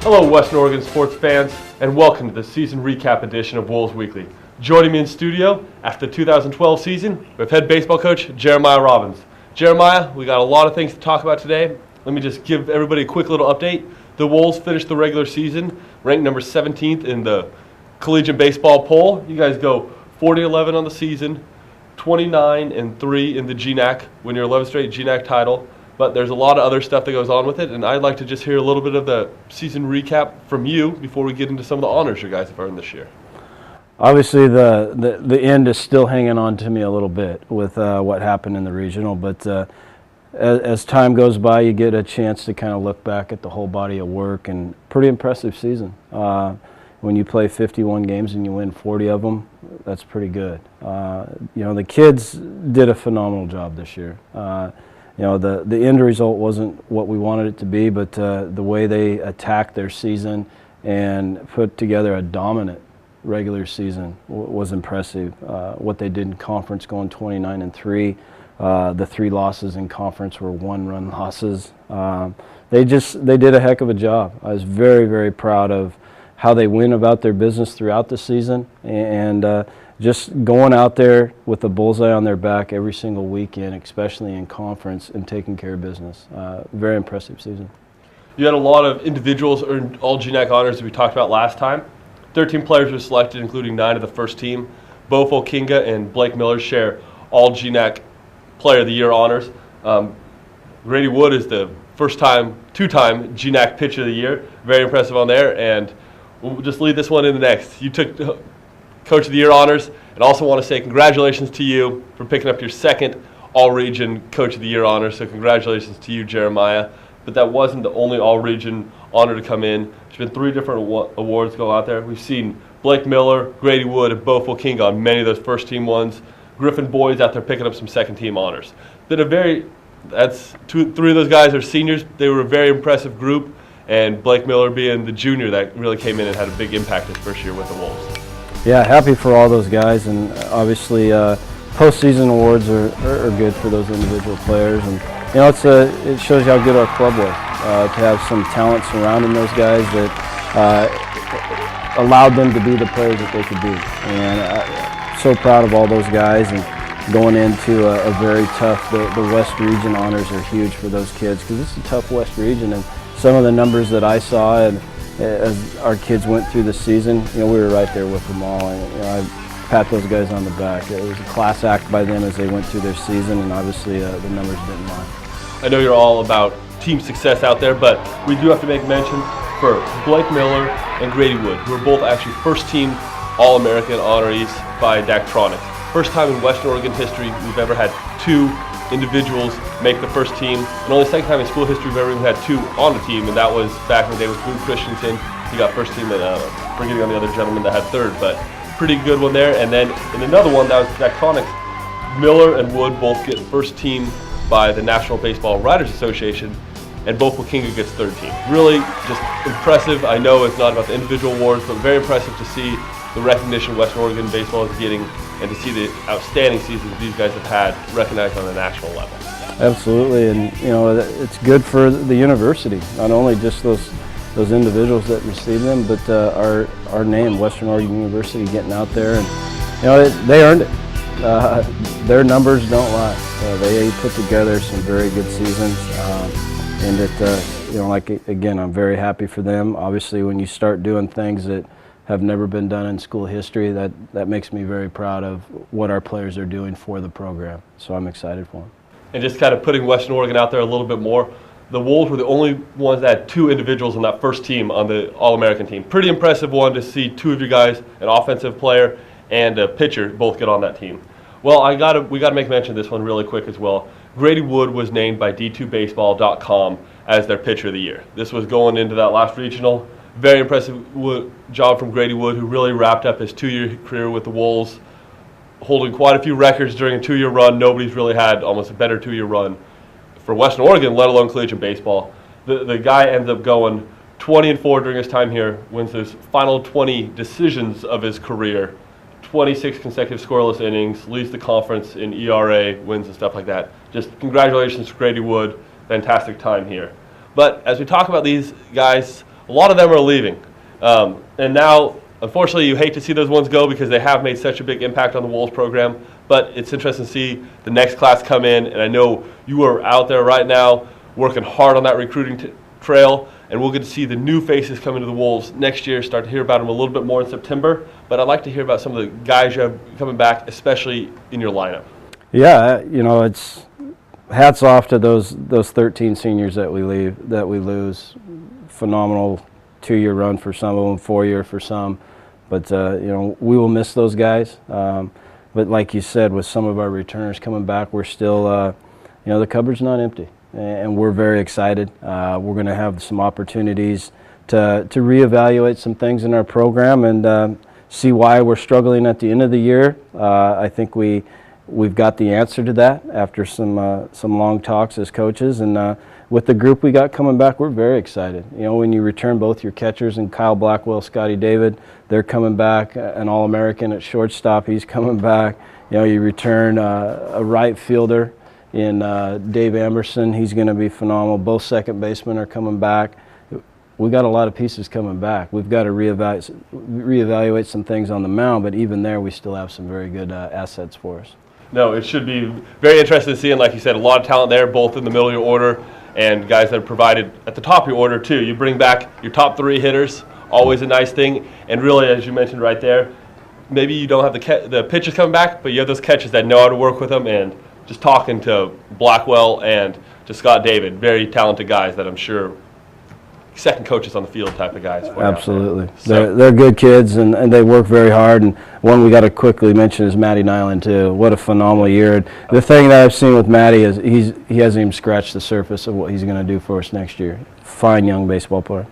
Hello, Western Oregon sports fans, and welcome to the season recap edition of Wolves Weekly. Joining me in studio after the 2012 season, we have head baseball coach Jeremiah Robbins. Jeremiah, we got a lot of things to talk about today. Let me just give everybody a quick little update. The Wolves finished the regular season ranked number 17th in the collegiate baseball poll. You guys go 40-11 on the season, 29-3 in the GNAC, win your 11th straight GNAC title. But there's a lot of other stuff that goes on with it, and I'd like to just hear a little bit of the season recap from you before we get into some of the honors you guys have earned this year. Obviously, the end is still hanging on to me a little bit with what happened in the regional, but as time goes by, you get a chance to kind of look back at the whole body of work, and pretty impressive season. When you play 51 games and you win 40 of them, that's pretty good. The kids did a phenomenal job this year. The end result wasn't what we wanted it to be, but the way they attacked their season and put together a dominant regular season was impressive. What they did in conference, going 29-3, the 3 losses in conference were 1-run losses. They did a heck of a job. I was very, very proud of how they went about their business throughout the season, and just going out there with a bullseye on their back every single weekend, especially in conference, and taking care of business. Very impressive season. You had a lot of individuals earn all GNAC honors that we talked about last time. 13 players were selected, including 9 of the first team. Bo Folkinga and Blake Miller share all GNAC Player of the Year honors. Grady Wood is the two-time GNAC Pitcher of the Year. Very impressive on there, and we'll just lead this one in the next. You took Coach of the Year honors, and also want to say congratulations to you for picking up your second All-Region Coach of the Year honor. So congratulations to you, Jeremiah. But that wasn't the only All-Region honor to come in. There's been 3 different awards go out there. We've seen Blake Miller, Grady Wood, and Bo Folkinga on many of those first-team ones. Griffin Boyd's out there picking up some second-team honors. Three of those guys are seniors. They were a very impressive group, and Blake Miller being the junior that really came in and had a big impact his first year with the Wolves. Yeah, happy for all those guys, and obviously postseason awards are good for those individual players, and it shows you how good our club was to have some talent surrounding those guys that allowed them to be the players that they could be. And I'm so proud of all those guys, and going into a very tough. The West Region honors are huge for those kids because it's a tough West Region, and some of the numbers that I saw and as our kids went through the season, we were right there with them all, and I pat those guys on the back. It was a class act by them as they went through their season, and obviously the numbers didn't lie. I know you're all about team success out there, but we do have to make mention for Blake Miller and Grady Wood, who are both actually first-team All-American honorees by Daktronics. First time in Western Oregon history we've ever had 2 individuals make the first team, and only second time in school history we've ever even had 2 on the team, and that was back in the day with Boone Christensen. He got first team, and forgetting on the other gentleman that had third, but pretty good one there. And then in another one that was Daktronics, Miller and Wood both get first team by the National Baseball Writers Association, and Bo Folkinga gets third team. Really just impressive. I know it's not about the individual awards, but very impressive to see the recognition Western Oregon baseball is getting, and to see the outstanding seasons these guys have had recognized on the national level. Absolutely, and it's good for the university, not only just those individuals that receive them, but our name, Western Oregon University, getting out there, and they earned it. Their numbers don't lie. They put together some very good seasons, and again, I'm very happy for them. Obviously, when you start doing things that have never been done in school history, that makes me very proud of what our players are doing for the program. So I'm excited for them. And just kind of putting Western Oregon out there a little bit more, the Wolves were the only ones that had 2 individuals on that first team on the All-American team. Pretty impressive one to see 2 of you guys, an offensive player and a pitcher, both get on that team. Well, we gotta make mention of this one really quick as well. Grady Wood was named by D2Baseball.com as their pitcher of the year. This was going into that last regional. Very impressive job from Grady Wood, who really wrapped up his 2-year career with the Wolves, holding quite a few records during a 2-year run. Nobody's really had almost a better 2-year run for Western Oregon, let alone collegiate baseball. The guy ends up going 20-4 during his time here, wins his final 20 decisions of his career, 26 consecutive scoreless innings, leads the conference in ERA, wins and stuff like that. Just congratulations to Grady Wood. Fantastic time here. But as we talk about these guys a lot of them are leaving. And now, unfortunately, you hate to see those ones go because they have made such a big impact on the Wolves program. But it's interesting to see the next class come in, and I know you are out there right now working hard on that recruiting trail, and we'll get to see the new faces come into the Wolves next year, start to hear about them a little bit more in September. But I'd like to hear about some of the guys you have coming back, especially in your lineup. Yeah, it's hats off to those 13 seniors that we lose. Phenomenal 2-year run for some of them, 4-year for some. But, we will miss those guys. But like you said, with some of our returners coming back, we're still, the cupboard's not empty. And we're very excited. We're going to have some opportunities to reevaluate some things in our program and see why we're struggling at the end of the year. I think we've got the answer to that after some long talks as coaches. And with the group we got coming back, we're very excited. When you return both your catchers and Kyle Blackwell, Scotty David, they're coming back. An All-American at shortstop, he's coming back. You return a right fielder in Dave Amerson, he's going to be phenomenal. Both second basemen are coming back. We got a lot of pieces coming back. We've got to reevaluate some things on the mound, but even there, we still have some very good assets for us. No, it should be very interesting to see, and like you said, a lot of talent there, both in the middle of your order and guys that are provided at the top of your order too. You bring back your top 3 hitters, always a nice thing, and really, as you mentioned right there, maybe you don't have the pitchers coming back, but you have those catchers that know how to work with them. And just talking to Blackwell and to Scott David, very talented guys that I'm sure second coaches on the field type of guys. Absolutely. They're good kids, and they work very hard. And one we got to quickly mention is Matty Nyland, too. What a phenomenal year. And the thing that I've seen with Matty is he hasn't even scratched the surface of what he's going to do for us next year. Fine young baseball player.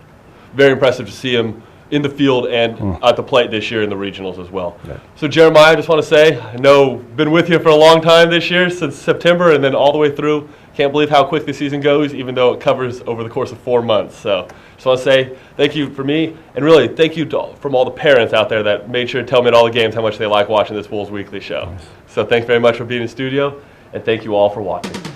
Very impressive to see him in the field and at the plate this year in the regionals as well. Yeah. So Jeremiah, I just want to say, I know been with you for a long time this year, since September and then all the way through. Can't believe how quick the season goes, even though it covers over the course of 4 months. So just want to say thank you for me, and really thank you from all the parents out there that made sure to tell me at all the games how much they like watching this Wolves Weekly show. Nice. So thanks very much for being in the studio, and thank you all for watching.